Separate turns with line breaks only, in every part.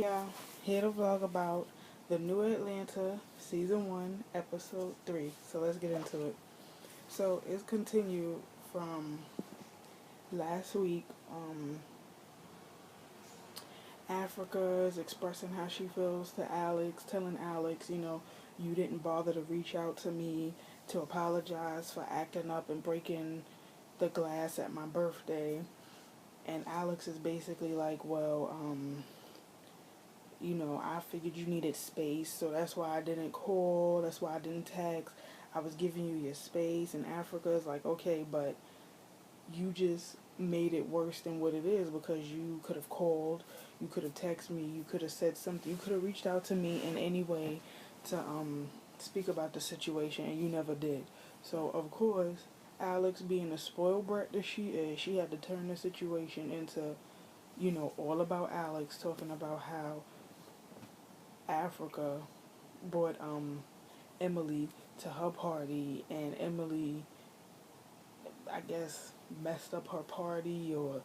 Yeah, here to vlog about the New Atlanta Season 1, Episode 3. So let's get into it. So it's continued from last week. Africa is expressing how she feels to Alex, telling Alex, you didn't bother to reach out to me to apologize for acting up and breaking the glass at my birthday. And Alex is basically like, well, I figured you needed space, so that's why I didn't call, that's why I didn't text. I was giving you your space, and Africa is like, okay, but you just made it worse than what it is because you could have called, you could have texted me, you could have said something, you could have reached out to me in any way to speak about the situation, and you never did. So, of course, Alex, being a spoiled brat that she is, she had to turn the situation into, all about Alex, talking about how Africa brought Emily to her party, and Emily, I guess, messed up her party, or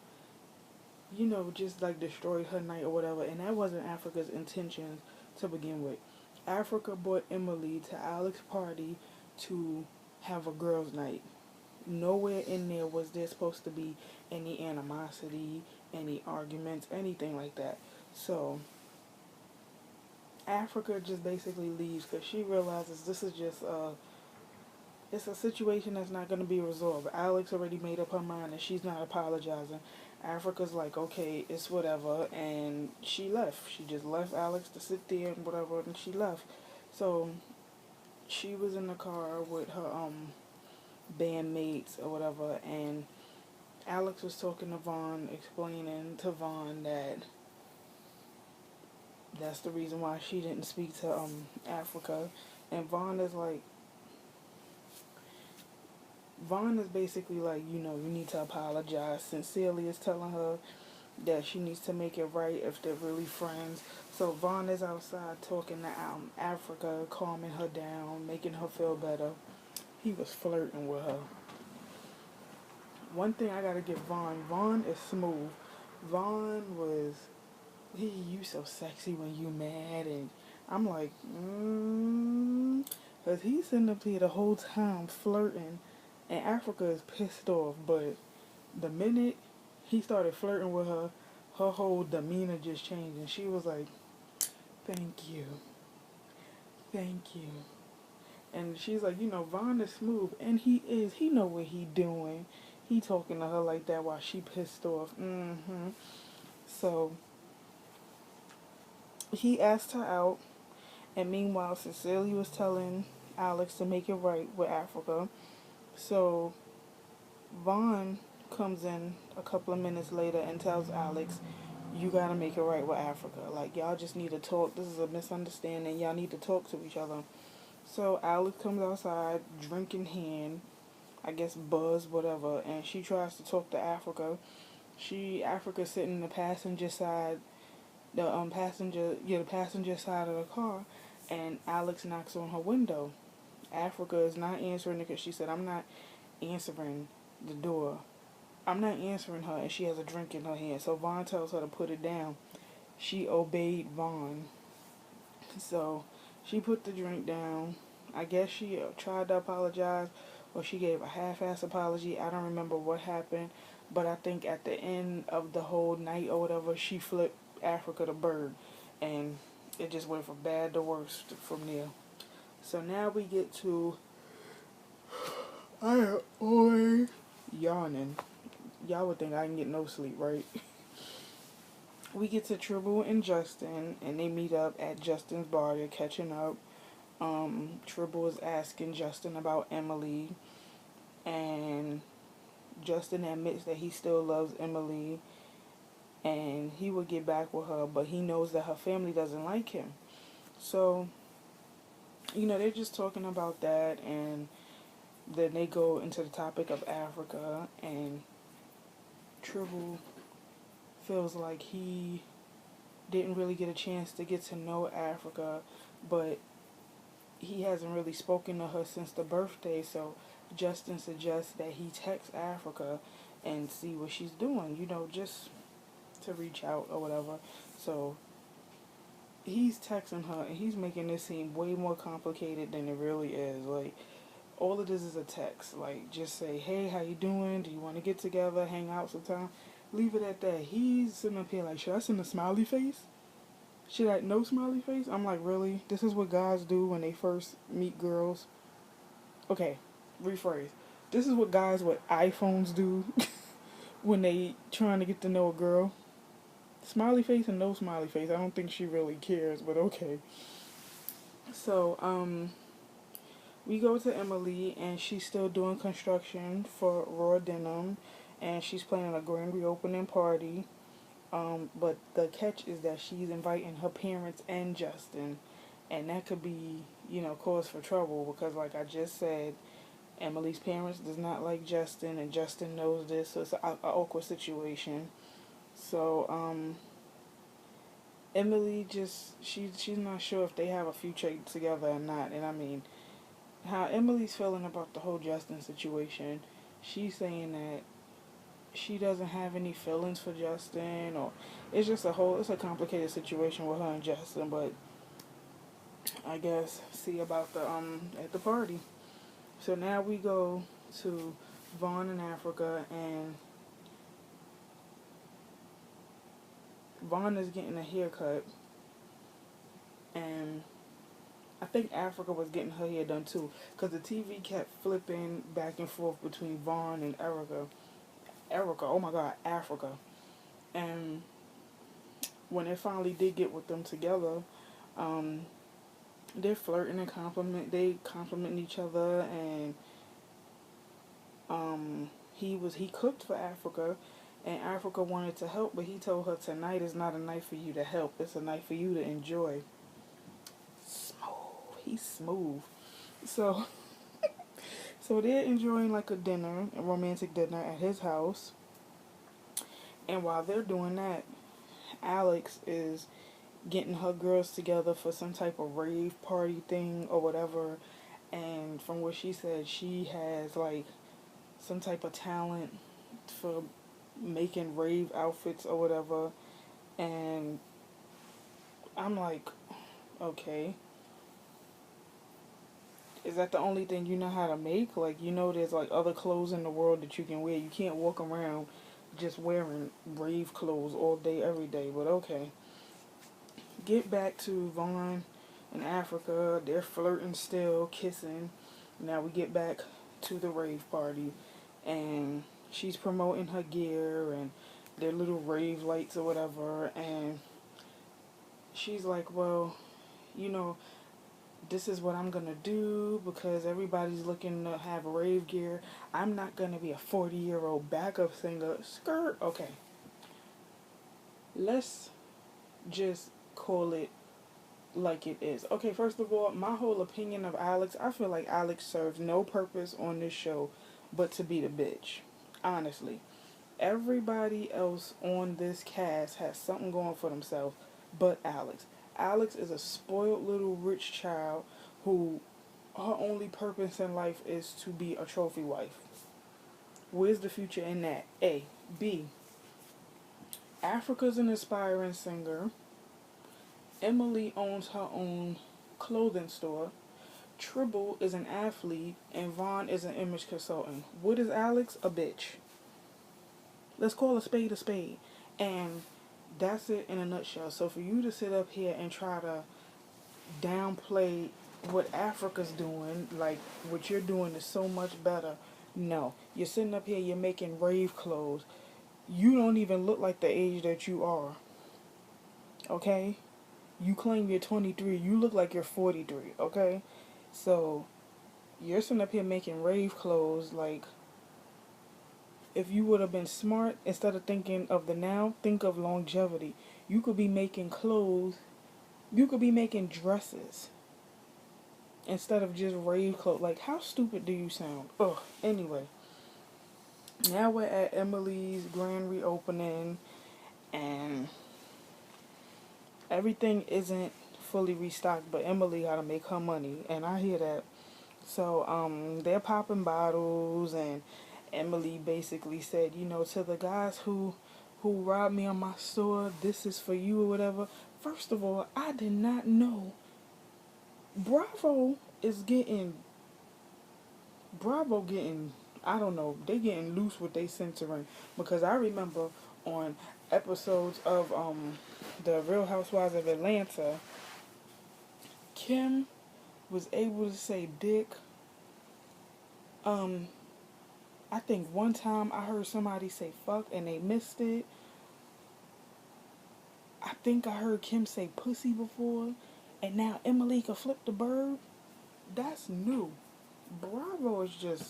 just like destroyed her night or whatever. And that wasn't Africa's intentions to begin with. Africa brought Emily to Alex's party to have a girls' night. Nowhere in there was there supposed to be any animosity, any arguments, anything like that. So Africa just basically leaves because she realizes this is just it's a situation that's not going to be resolved. Alex already made up her mind and she's not apologizing. Africa's like, okay, it's whatever, and she left. She just left Alex to sit there and whatever, and she left. So she was in the car with her bandmates or whatever, and Alex was talking to Vaughn, explaining to Vaughn that that's the reason why she didn't speak to Africa, and Vaughn is basically like, you need to apologize. Sincerely is telling her that she needs to make it right if they're really friends. So Vaughn is outside talking to Africa, calming her down, making her feel better. He was flirting with her. One thing I gotta give Vaughn is smooth. Vaughn was, you so sexy when you mad, and I'm like, cause he's sitting up here the whole time flirting, and Africa is pissed off. But the minute he started flirting with her, her whole demeanor just changed, and she was like, "Thank you, thank you." And she's like, Vaughn is smooth, and he is. He know what he doing. He talking to her like that while she pissed off. So he asked her out, and meanwhile, Cecilia was telling Alex to make it right with Africa. So Vaughn comes in a couple of minutes later and tells Alex, you gotta make it right with Africa. Like, y'all just need to talk. This is a misunderstanding. Y'all need to talk to each other. So Alex comes outside, drink in hand, I guess buzz, whatever, and she tries to talk to Africa. Africa's sitting in the passenger side, the passenger side of the car, and Alex knocks on her window. Africa is not answering it because she said, I'm not answering the door. I'm not answering her, and she has a drink in her hand. So Vaughn tells her to put it down. She obeyed Vaughn. So she put the drink down. I guess she tried to apologize, or she gave a half-ass apology. I don't remember what happened, but I think at the end of the whole night or whatever, she flipped Africa the bird, and it just went from bad to worse from there. So now we get to, I am always yawning. Y'all would think I can get no sleep, right? We get to Tribble and Justin, and they meet up at Justin's bar. They're catching up. Tribble is asking Justin about Emily, and Justin admits that he still loves Emily, and he would get back with her, but he knows that her family doesn't like him. So, they're just talking about that, and then they go into the topic of Africa, and Tribble feels like he didn't really get a chance to get to know Africa, but he hasn't really spoken to her since the birthday, so Justin suggests that he text Africa and see what she's doing, just to reach out or whatever. So he's texting her and he's making this seem way more complicated than it really is. Like, all it is a text. Like, just say, hey, how you doing? Do you want to get together, hang out sometime? Leave it at that. He's sitting up here like, should I send a smiley face? Should I no smiley face? I'm like, really? This is what guys do when they first meet girls? Okay, rephrase. This is what guys with iPhones do when they trying to get to know a girl. Smiley face and no smiley face. I don't think she really cares, but okay. So, we go to Emily and she's still doing construction for Raw Denim and she's planning a grand reopening party. But the catch is that she's inviting her parents and Justin, and that could be, cause for trouble because, like I just said, Emily's parents does not like Justin, and Justin knows this, so it's an awkward situation. So, Emily she's not sure if they have a future together or not, and I mean, how Emily's feeling about the whole Justin situation, she's saying that she doesn't have any feelings for Justin, or it's a complicated situation with her and Justin, but I guess see about the at the party. So now we go to Vaughn in Africa, and Vaughn is getting a haircut, and I think Africa was getting her hair done too, because the TV kept flipping back and forth between Vaughn and Erica, oh my god, Africa. And when they finally did get with them together, um, they're flirting and they compliment each other, and he cooked for Africa, and Africa wanted to help, but he told her tonight is not a night for you to help, it's a night for you to enjoy. Smooth. He's smooth. So so they're enjoying like a romantic dinner at his house. And while they're doing that, Alex is getting her girls together for some type of rave party thing or whatever. And from what she said, she has like some type of talent for making rave outfits or whatever. And I'm like, okay, is that the only thing you know how to make? Like, there's like other clothes in the world that you can wear. You can't walk around just wearing rave clothes all day, every day, but okay. Get back to Vaughn in Africa. They're flirting still, kissing. Now we get back to the rave party, and she's promoting her gear and their little rave lights or whatever, and she's like, well, you know, this is what I'm gonna do because everybody's looking to have rave gear. I'm not gonna be a 40-year-old backup singer. Skirt. Okay. Let's just call it like it is. Okay, first of all, my whole opinion of Alex, I feel like Alex serves no purpose on this show but to be the bitch. Honestly. Everybody else on this cast has something going for themselves but Alex. Alex is a spoiled little rich child who her only purpose in life is to be a trophy wife. Where's the future in that? A. B. Africa's an aspiring singer. Emily owns her own clothing store. Tribble is an athlete, and Vaughn is an image consultant. What is Alex? A bitch. Let's call a spade a spade. And that's it in a nutshell. So for you to sit up here and try to downplay what Africa's doing, like what you're doing is so much better. No. You're sitting up here, you're making rave clothes. You don't even look like the age that you are. Okay? You claim you're 23, you look like you're 43, okay? So, you're sitting up here making rave clothes. Like, if you would have been smart, instead of thinking of the now, think of longevity. You could be making clothes, you could be making dresses instead of just rave clothes. Like, how stupid do you sound? Ugh, anyway. Now we're at Emily's grand reopening, and everything isn't fully restocked, but Emily gotta make her money, and I hear that. So, they're popping bottles, and Emily basically said, to the guys who who robbed me on my store, this is for you or whatever. First of all, I did not know Bravo is getting Bravo getting, I don't know, they getting loose with they censoring, because I remember on episodes of the Real Housewives of Atlanta, Kim was able to say dick. um I think one time I heard somebody say fuck and they missed it. I think I heard Kim say pussy before, and now Emily can flip the bird. That's new. Bravo is just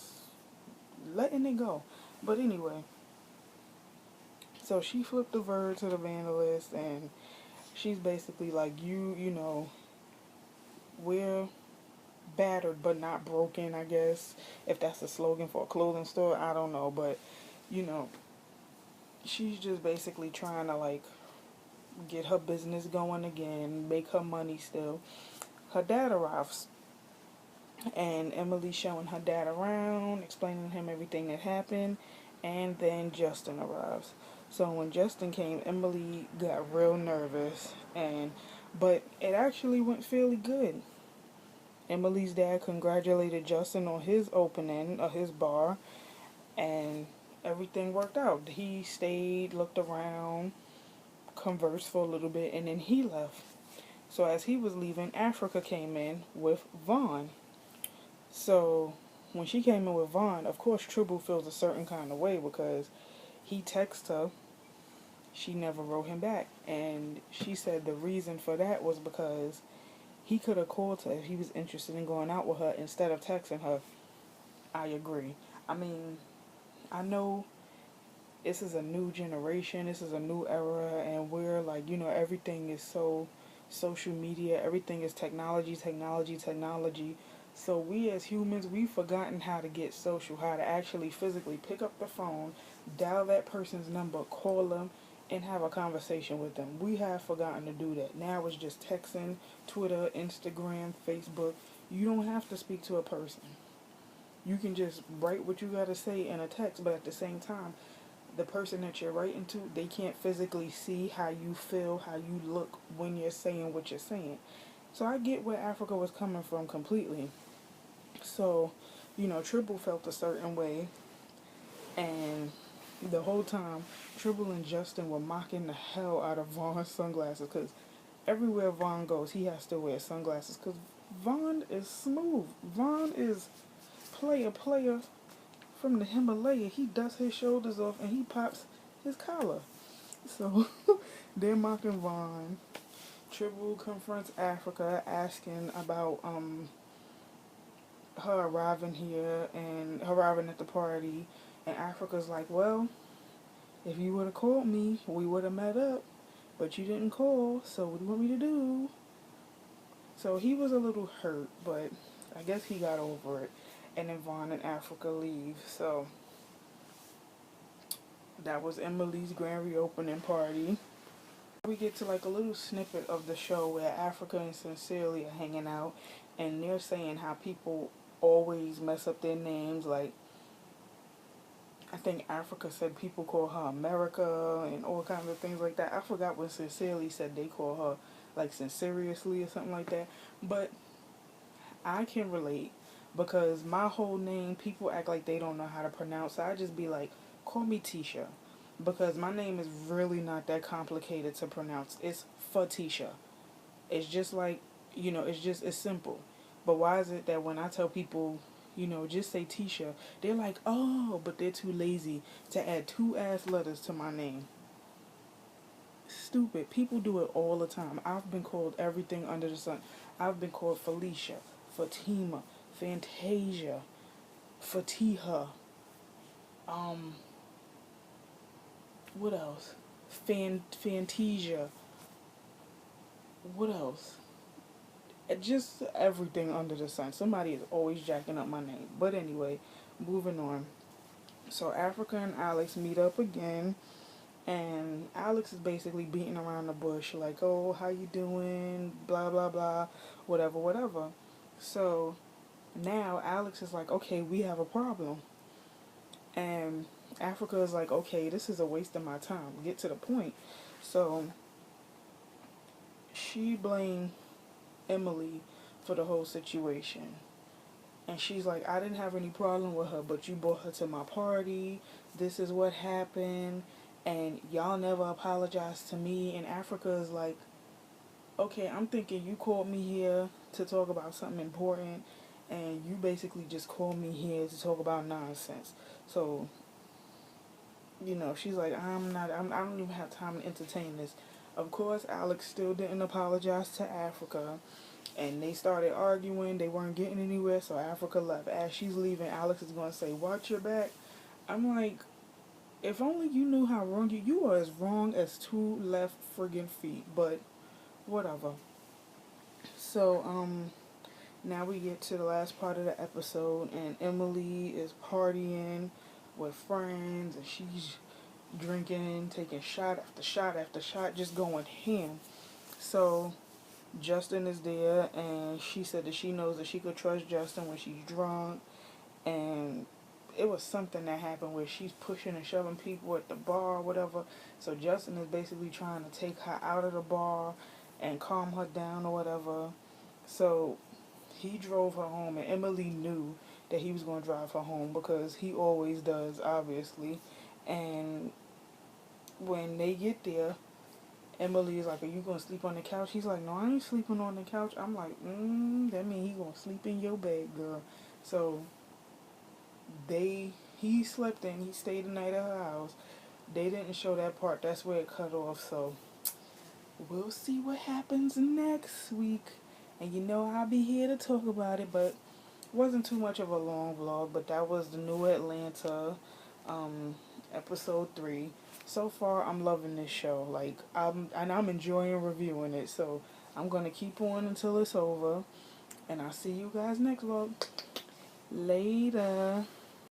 letting it go. But anyway, so she flipped the bird to the vandalist, and she's basically like, you know, we're battered but not broken, I guess. If that's a slogan for a clothing store, I don't know. But, you know, she's just basically trying to, like, get her business going again, make her money still. Her dad arrives, and Emily's showing her dad around, explaining to him everything that happened, and then Justin arrives. So when Justin came, Emily got real nervous, but it actually went fairly good. Emily's dad congratulated Justin on his opening of his bar, and everything worked out. He stayed, looked around, conversed for a little bit, and then he left. So as he was leaving, Africa came in with Vaughn. So when she came in with Vaughn, of course Tribble feels a certain kind of way because he texted her. She never wrote him back. And she said the reason for that was because he could have called her if he was interested in going out with her instead of texting her. I agree. I mean, I know this is a new generation, this is a new era, and we're like, you know, everything is so social media, everything is technology, technology, technology. So we as humans, we've forgotten how to get social, how to actually physically pick up the phone, dial that person's number, call them, and have a conversation with them. We have forgotten to do that. Now it's just texting, Twitter, Instagram, Facebook. You don't have to speak to a person. You can just write what you gotta say in a text, but at the same time, the person that you're writing to, they can't physically see how you feel, how you look when you're saying what you're saying. So I get where Africa was coming from completely. So, you know, Tribble felt a certain way, and the whole time, Tribble and Justin were mocking the hell out of Vaughn's sunglasses, because everywhere Vaughn goes, he has to wear sunglasses, because Vaughn is smooth. Vaughn is player from the Himalaya. He dusts his shoulders off and he pops his collar. So they're mocking Vaughn. Tribble confronts Africa, asking about her arriving here and her arriving at the party, and Africa's like, well, if you would have called me, we would have met up, but you didn't call, so what do you want me to do? So he was a little hurt, but I guess he got over it. And then Vaughn and Africa leave. So that was Emily's grand reopening party. We get to like a little snippet of the show where Africa and Sincerely are hanging out, and they're saying how people always mess up their names. Like, I think Africa said people call her America and all kinds of things like that. I forgot what Sincerely said they call her, like Sinceriously or something like that. But I can relate because my whole name, people act like they don't know how to pronounce. So I just be like, call me Tisha. Because my name is really not that complicated to pronounce. It's Fatisha. It's just like, you know, it's simple. But why is it that when I tell people, you know, just say Tisha, they're like, oh, but they're too lazy to add two ass letters to my name. Stupid. People do it all the time. I've been called everything under the sun. I've been called Felicia, Fatima, Fantasia, Fatiha, um, what else? Fantasia. What else? Just everything under the sun. Somebody is always jacking up my name. But anyway, moving on. So Africa and Alex meet up again, and Alex is basically beating around the bush, like, oh, how you doing? Blah, blah, blah, whatever, whatever. So now Alex is like, okay, we have a problem. And Africa is like, okay, this is a waste of my time. Get to the point. So she blamed Emily for the whole situation. And she's like, I didn't have any problem with her, but you brought her to my party. This is what happened. And y'all never apologized to me. And Africa is like, okay, I'm thinking you called me here to talk about something important. And you basically just called me here to talk about nonsense. So, she's like, I don't even have time to entertain this. Of course, Alex still didn't apologize to Africa. And they started arguing. They weren't getting anywhere, so Africa left. As she's leaving, Alex is going to say, watch your back. I'm like, if only you knew how wrong you are as wrong as two left friggin' feet. But whatever. So, now we get to the last part of the episode, and Emily is partying with friends, and she's drinking, taking shot after shot after shot, just going ham. So Justin is there, and she said that she knows that she could trust Justin when she's drunk, and it was something that happened where she's pushing and shoving people at the bar or whatever. So Justin is basically trying to take her out of the bar and calm her down or whatever. So he drove her home, and Emily knew that he was going to drive her home because he always does, obviously. And when they get there, Emily is like, are you going to sleep on the couch? He's like, no, I ain't sleeping on the couch. I'm like, that means he going to sleep in your bed, girl. So he slept in, he stayed the night at her house. They didn't show that part. That's where it cut off. So we'll see what happens next week. And I'll be here to talk about it, but it wasn't too much of a long vlog. But that was the New Atlanta, episode 3. So far, I'm loving this show. Like, I'm enjoying reviewing it. So I'm gonna keep on until it's over. And I'll see you guys next vlog. Later.